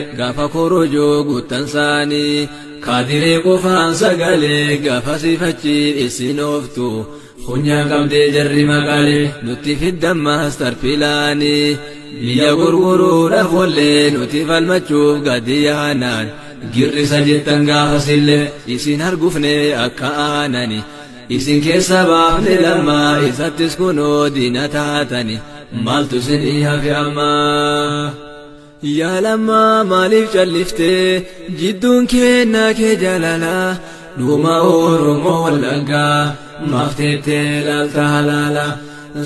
Gaafa korojoo guuttan saanii kaadiree qofaan sagalee gaafa sifachi isin ooftu funyaa qabdee jarri maqalee nutti fiddan maastar pilaanii biyya gurguruudhaaf wallee nuti falmachuuf gadi yaanaan girrisa jettan gaafasillee isin argufne akka aanani isin keessa baafne lammaa isattis kunoo diina taatani maaltu isin dhiyaaf ammaa. Yaa lammaa maaliif calliftee jidduun kennaa kee jaalala dhuma Oromoo Wallaggaa maaf teettee laalta halaala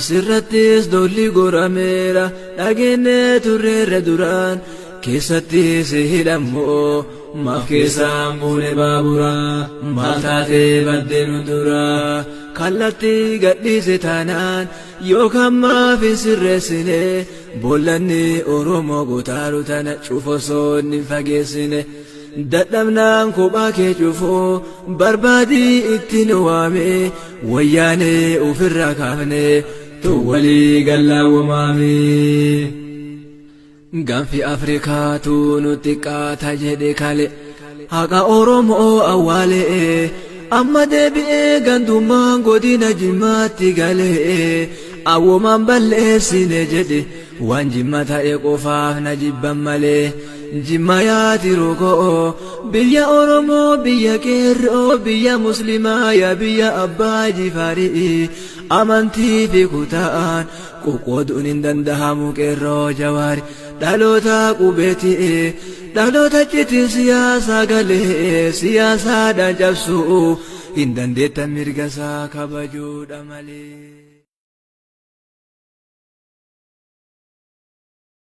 sirrattis dolli gorameera dhageenye turreerra duraan keessattis hidhammoo maaf keessaan buune baaburaa maal taatee baddee nu duraa kallattii gadhiise taanaan yookaan maaf hin sirreessine bollanni Oromoo gotaaru tana cufosoonni fageessine dadhabnaan kophaa kee cufoo barbaadii ittiin waame wayyaanee ofirraa kaafne tu walii gallaawwamaame. Gaanfi Afrikaatu nutti qaata jedhe kale haqa Oromoo awwaalee amma deebi'ee gandummaan godina Jimmaatti galee awwoomaan balleessine jedhe waan Jimma ta'e qofaaf na jibban malee Jimma yaati rokoo biyya Oromoo biyya qeerroo biyya muslimaa yaa biyya abbaa Jifaarii amantii fi kutaan qoqqooduun hin dandahamu qeerroo Jawaari dhaloota qubeetii dhaloota citiin siyaasaa galee siyaasaadhaan cabsuu hin dandeettan mirga isaa kabajuudha malee.